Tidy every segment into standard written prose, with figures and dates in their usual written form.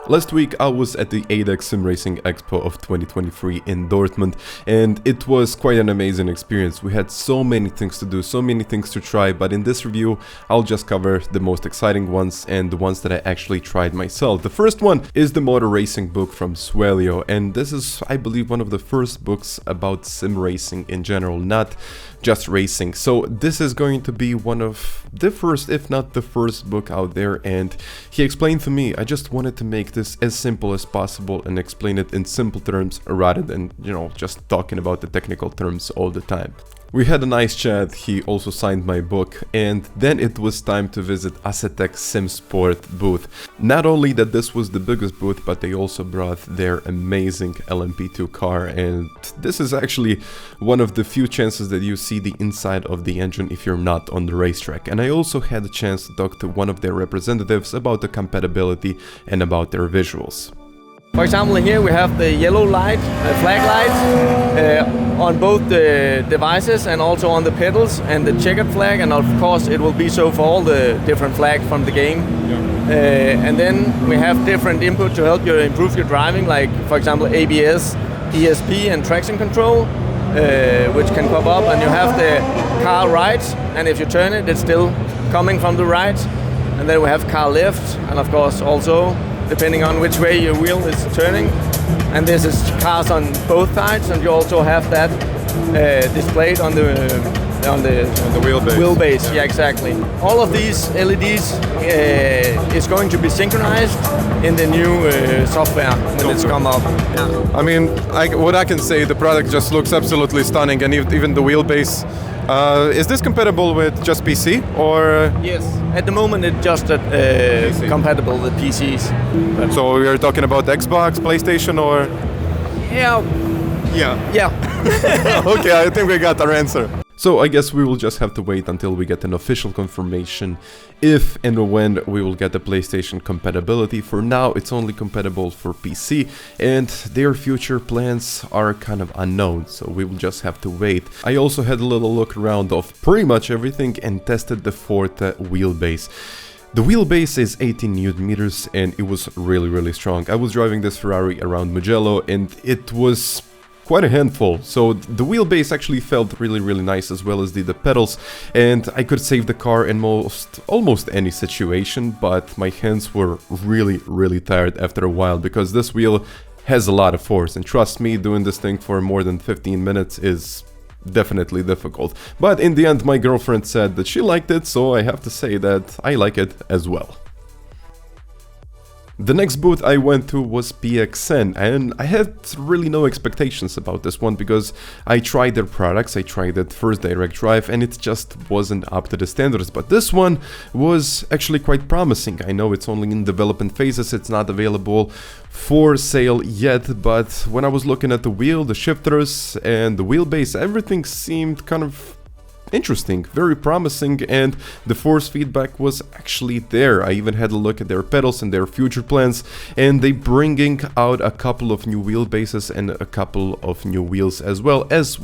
Last week I was at the Asetek Sim Racing EXPO of 2023 in Dortmund, and it was quite an amazing experience. We had so many things to do, so many things to try, but in this review I'll just cover the most exciting ones and the ones that I actually tried myself. The first one is the motor racing book from Suellio, and this is, I believe, one of the first books about sim racing in general, not just racing. So this is going to be one of the first, if not the first book out there, and he explained to me, I just wanted to make this as simple as possible and explain it in simple terms rather than, just talking about the technical terms all the time. We had a nice chat, he also signed my book, and then it was time to visit Asetek Sim Sport booth. Not only that this was the biggest booth, but they also brought their amazing LMP2 car, and this is actually one of the few chances that you see the inside of the engine if you're not on the racetrack. And I also had a chance to talk to one of their representatives about the compatibility and about their visuals. For example, here we have the yellow light, flag light, on both the devices and also on the pedals, and the checkered flag, and of course it will be so for all the different flags from the game. Yeah. And then we have different input to help you improve your driving, like for example ABS, ESP and traction control, which can pop up, and you have the car right, and if you turn it, it's still coming from the right. And then we have car left, and of course also depending on which way your wheel is turning. And this is cars on both sides, and you also have that displayed on the wheelbase. Yeah, exactly. All of these LEDs is going to be synchronized in the new software when it's come up. Yeah. I mean, what I can say, the product just looks absolutely stunning, and even the wheelbase. Is this compatible with just PC or? Yes, at the moment it's just compatible with PCs. But so we are talking about Xbox, PlayStation, or? Yeah. Okay, I think we got our answer. So I guess we will just have to wait until we get an official confirmation if and when we will get the PlayStation compatibility. For now it's only compatible for PC, and their future plans are kind of unknown, so we will just have to wait. I also had a little look around of pretty much everything and tested the Forte wheelbase. The wheelbase is 18 Newton meters and it was really strong. I was driving this Ferrari around Mugello and it was quite a handful, so the wheelbase actually felt really nice, as well as the pedals, and I could save the car in almost any situation, but my hands were really tired after a while, because this wheel has a lot of force, and trust me, doing this thing for more than 15 minutes is definitely difficult. But in the end my girlfriend said that she liked it, so I have to say that I like it as well. The next booth I went to was PXN, and I had really no expectations about this one because I tried their products, I tried that first direct drive, and it just wasn't up to the standards, but this one was actually quite promising. I know it's only in development phases, it's not available for sale yet, but when I was looking at the wheel, the shifters and the wheelbase, everything seemed kind of interesting, very promising, and the force feedback was actually there. I even had a look at their pedals and their future plans, and they bringing out a couple of new wheelbases and a couple of new wheels as well as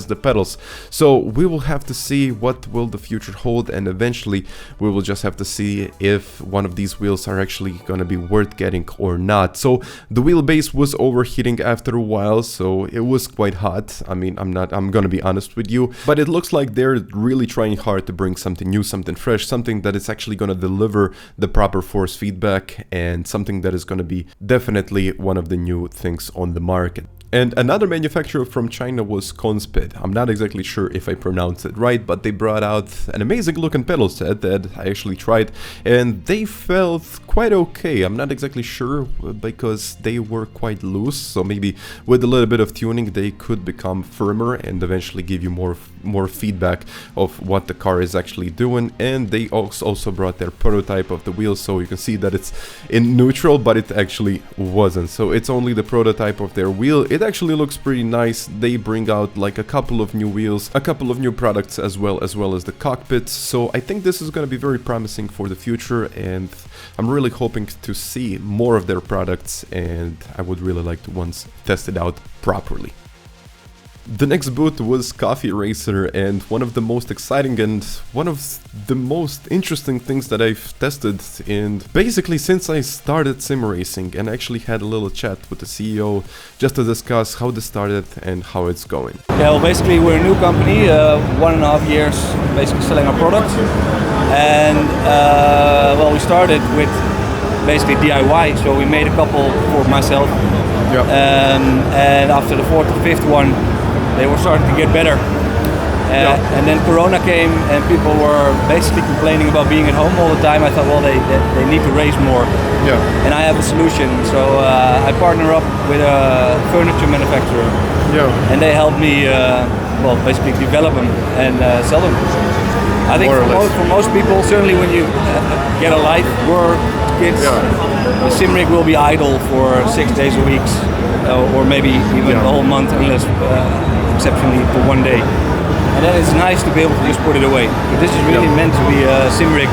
the pedals. So we will have to see what will the future hold, and eventually we will just have to see if one of these wheels are actually gonna be worth getting or not. So the wheelbase was overheating after a while, so it was quite hot. I mean, I'm gonna be honest with you, but it looks like they're really trying hard to bring something new, something fresh, something that is actually going to deliver the proper force feedback, and something that is going to be definitely one of the new things on the market. And another manufacturer from China was Conspit. I'm not exactly sure if I pronounced it right, but they brought out an amazing looking pedal set that I actually tried, and they felt quite okay. I'm not exactly sure because they were quite loose, so maybe with a little bit of tuning they could become firmer and eventually give you more feedback of what the car is actually doing. And they also brought their prototype of the wheel, so you can see that it's in neutral, but it actually wasn't. So it's only the prototype of their wheel. It actually looks pretty nice. They bring out like a couple of new wheels, a couple of new products as well as the cockpit. So I think this is going to be very promising for the future, and I'm really hoping to see more of their products, and I would really like to once test it out properly. The next booth was CoffeeRacer, and one of the most exciting and one of the most interesting things that I've tested in basically since I started sim racing, and actually had a little chat with the CEO just to discuss how this started and how it's going. Yeah, well, basically we're a new company, 1.5 years basically selling our product, and well, we started with basically DIY, so we made a couple for myself, and after the 4th or 5th one they were starting to get better. And then Corona came and people were basically complaining about being at home all the time. I thought, well, they need to race more. And I have a solution. So I partner up with a furniture manufacturer. And they help me, well, basically develop them and sell them. I think for most people, certainly when you get a life, work, kids, the sim rig will be idle for 6 days a week, or maybe even a whole month, unless exceptionally for 1 day. And then it's nice to be able to just put it away. But this is really meant to be a sim rig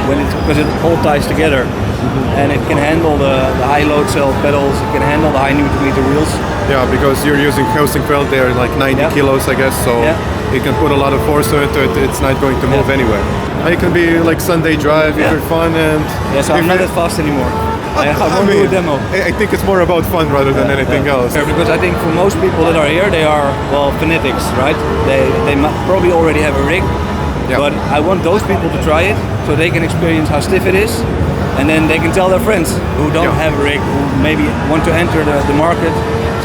because it all ties together, and it can handle the high load cell pedals, it can handle the high Newton meter wheels. Yeah, because you're using housing felt, they're like 90 kilos, I guess, so you can put a lot of force to it, it's not going to move anywhere. It can be like Sunday drive if you're fun, and so I'm not that fast anymore. I won't do a demo. I think it's more about fun rather than anything else. Because I think for most people that are here, they are, well, fanatics, right? They probably already have a rig, but I want those people to try it so they can experience how stiff it is, and then they can tell their friends who don't have a rig, who maybe want to enter the market.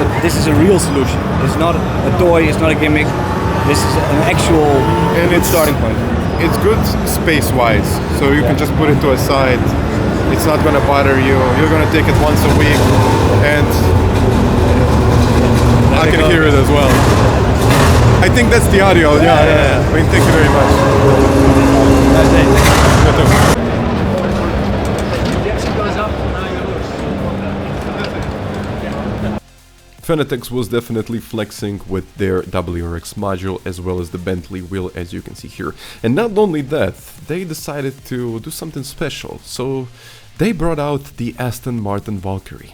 So this is a real solution. It's not a toy, it's not a gimmick. This is an actual starting point. It's good space-wise, so you can just put it to a side. It's not going to bother you. You're going to take it once a week, and I can hear it as well. I think that's the audio. Yeah. I mean, thank you very much. Fanatec was definitely flexing with their WRX module as well as the Bentley wheel, as you can see here. And not only that, they decided to do something special. So they brought out the Aston Martin Valkyrie.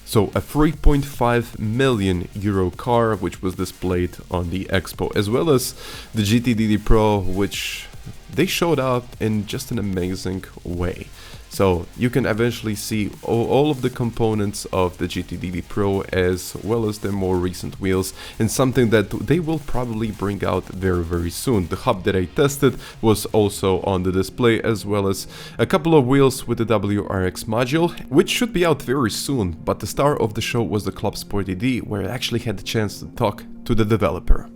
So a 3.5 million euro car, which was displayed on the EXPO, as well as the GTDD Pro, which they showed up in just an amazing way. So you can eventually see all of the components of the GTDD Pro as well as the more recent wheels, and something that they will probably bring out very soon. The hub that I tested was also on the display, as well as a couple of wheels with the WRX module, which should be out very soon. But the star of the show was the Club Sport DD, where I actually had the chance to talk to the developer.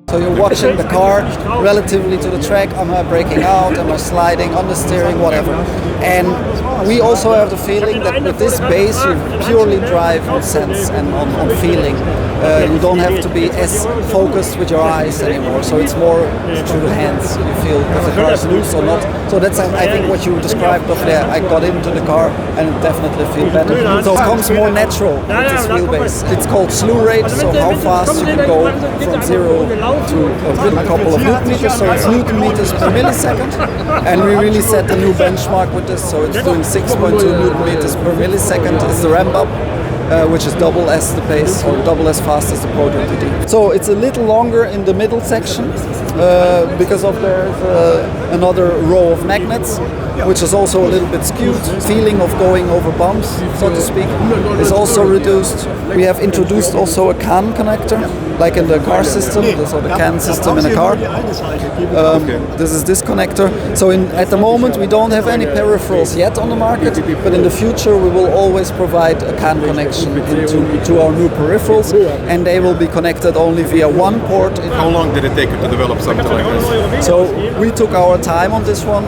So you're watching the car relatively to the track, am I braking out, am I sliding on the steering, whatever. And we also have the feeling that with this base you purely drive on sense and on feeling. You don't have to be as focused with your eyes anymore, so it's more through the hands. You feel if the car is loose or not. So that's, I think, what you described of there. I got into the car and it definitely feels better. So it comes more natural with this wheelbase. It's called slew rate, so how fast you can go from 0 to a couple of Newton meters, so it's Newton meters per millisecond, and we really set a new benchmark with this, so it's doing 6.2 Newton meters per millisecond is the ramp up, which is double as the pace, or double as fast as the Pro DD. So it's a little longer in the middle section, because of there's another row of magnets, which is also a little bit skewed. Feeling of going over bumps, so to speak, is also reduced. We have introduced also a CAN connector, like in the car system, so the CAN system in a car. This is this connector. So at the moment we don't have any peripherals yet on the market, but in the future we will always provide a CAN connection to our new peripherals, and they will be connected only via one port. How long did it take you to develop something like this? So we took our time on this one.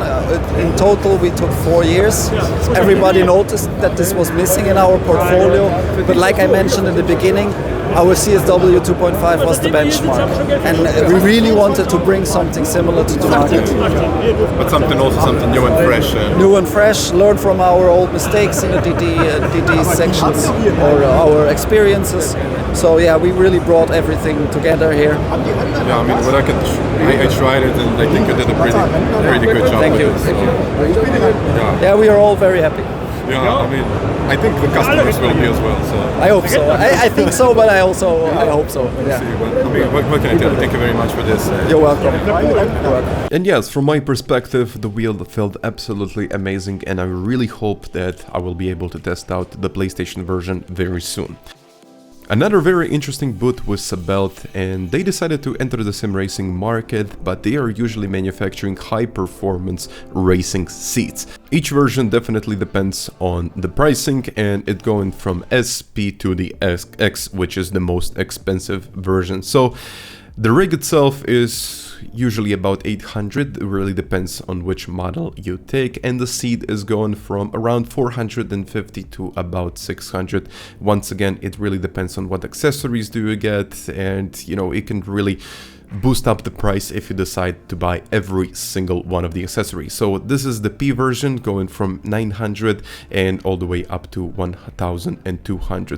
In total we took 4 years. Everybody noticed that this was missing in our portfolio, but like I mentioned in the beginning, our CSW 2.5 was the benchmark, and we really wanted to bring something similar to the market. But something new and fresh. New and fresh, learn from our old mistakes in the DD sections or our experiences. So yeah, we really brought everything together here. Yeah, I mean, I tried it, and I think you did a pretty good job. Thank you. Yeah. Yeah, we are all very happy. Yeah, I mean, I think the customers will be as well. So I hope so. I think so, but I also I hope so. Yeah. see, but, I mean, what can I tell you? Thank you very much for this. You're welcome. You're welcome. And yes, from my perspective, the wheel felt absolutely amazing, and I really hope that I will be able to test out the PlayStation version very soon. Another very interesting booth was Sabelt, and they decided to enter the sim racing market, but they are usually manufacturing high-performance racing seats. Each version definitely depends on the pricing, and it going from SP to the X, which is the most expensive version. So the rig itself is usually about 800, it really depends on which model you take, and the seat is going from around 450 to about 600. Once again, it really depends on what accessories do you get, and you know, it can really boost up the price if you decide to buy every single one of the accessories. So this is the P version, going from 900 and all the way up to 1200.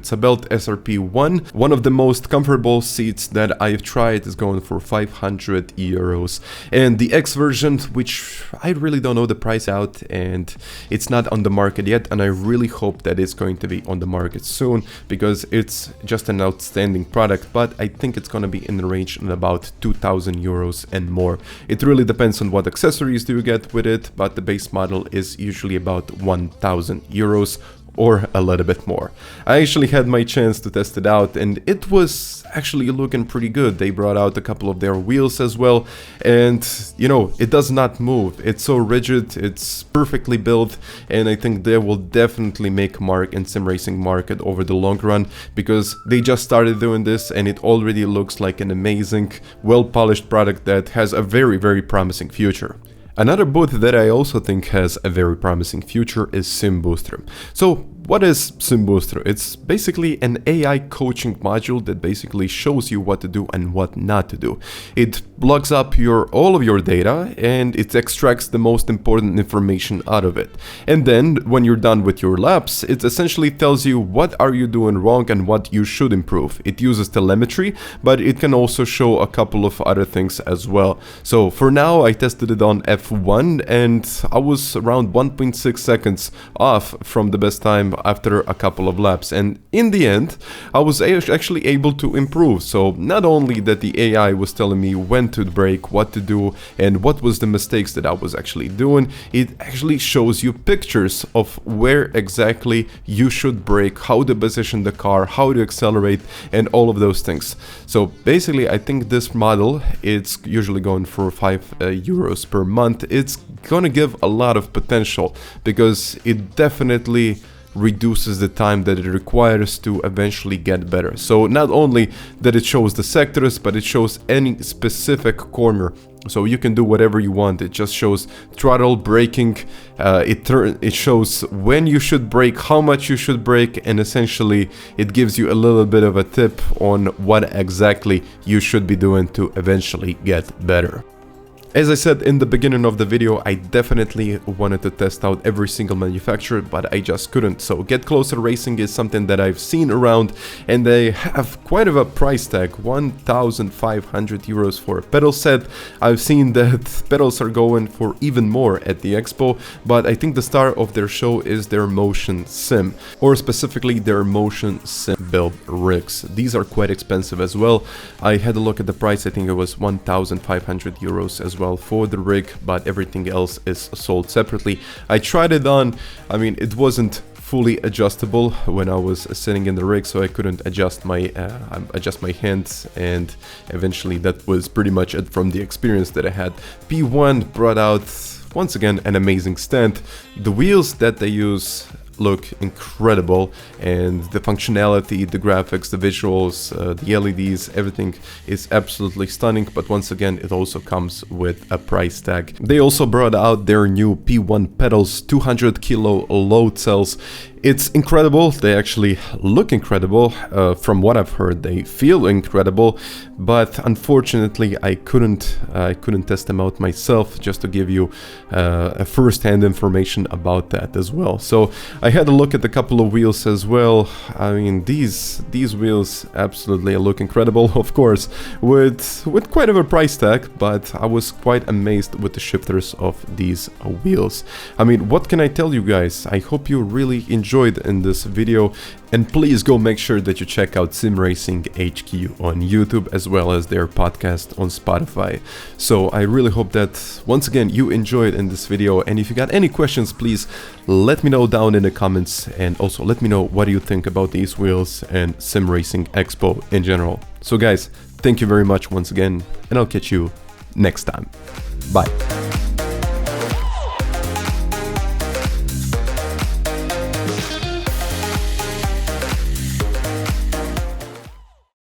Sabelt SRP1, one of the most comfortable seats that I've tried, is going for 500 euros. And the X version, which I really don't know the price out, and it's not on the market yet, and I really hope that it's going to be on the market soon, because it's just an outstanding product, but I think it's going to be in the range of about 2,000 euros and more. It really depends on what accessories do you get with it, but the base model is usually about 1,000 euros or a little bit more. I actually had my chance to test it out, and it was actually looking pretty good. They brought out a couple of their wheels as well, and you know, it does not move. It's so rigid, it's perfectly built, and I think they will definitely make mark in sim racing market over the long run, because they just started doing this and it already looks like an amazing, well polished product that has a very, very promising future. Another booth that I also think has a very promising future is Simboostr. So what is Simboostr? It's basically an AI coaching module that basically shows you what to do and what not to do. It logs up all of your data, and it extracts the most important information out of it. And then when you're done with your laps, it essentially tells you what are you doing wrong and what you should improve. It uses telemetry, but it can also show a couple of other things as well. So for now, I tested it on F1, and I was around 1.6 seconds off from the best time after a couple of laps, and in the end I was actually able to improve. So not only that the AI was telling me when to brake, what to do, and what was the mistakes that I was actually doing, it actually shows you pictures of where exactly you should brake, how to position the car, how to accelerate, and all of those things. So basically I think this model, it's usually going for 5 euros per month. It's gonna give a lot of potential, because it definitely reduces the time that it requires to eventually get better. So not only that it shows the sectors, but it shows any specific corner, so you can do whatever you want. It just shows throttle, braking, it shows when you should brake, how much you should brake, and essentially it gives you a little bit of a tip on what exactly you should be doing to eventually get better. As I said in the beginning of the video, I definitely wanted to test out every single manufacturer, but I just couldn't. So GetCloserRacing is something that I've seen around, and they have quite of a price tag, 1,500 euros for a pedal set. I've seen that pedals are going for even more at the Expo, but I think the star of their show is their motion sim, or specifically their motion sim build rigs. These are quite expensive as well. I had a look at the price, I think it was 1,500 euros as well for the rig, but everything else is sold separately. I tried it on, I mean, it wasn't fully adjustable when I was sitting in the rig, so I couldn't adjust my hands, and eventually that was pretty much it from the experience that I had. P1 brought out once again an amazing stand. The wheels that they use look incredible, and the functionality, the graphics, the visuals, the LEDs, everything is absolutely stunning, but once again it also comes with a price tag. They also brought out their new P1 pedals, 200 kilo load cells, It's incredible. They actually look incredible. From what I've heard, they feel incredible. But unfortunately, I couldn't test them out myself, just to give you a first-hand information about that as well. So I had a look at a couple of wheels as well. I mean, these wheels absolutely look incredible. Of course, with quite of a price tag, but I was quite amazed with the shifters of these wheels. I mean, what can I tell you guys? I hope you really enjoyed in this video, and please go make sure that you check out Sim Racing HQ on YouTube as well as their podcast on Spotify. So I really hope that once again you enjoyed in this video, and if you got any questions, please let me know down in the comments, and also let me know what do you think about these wheels and Sim Racing Expo in general. So guys, thank you very much once again, and I'll catch you next time. Bye.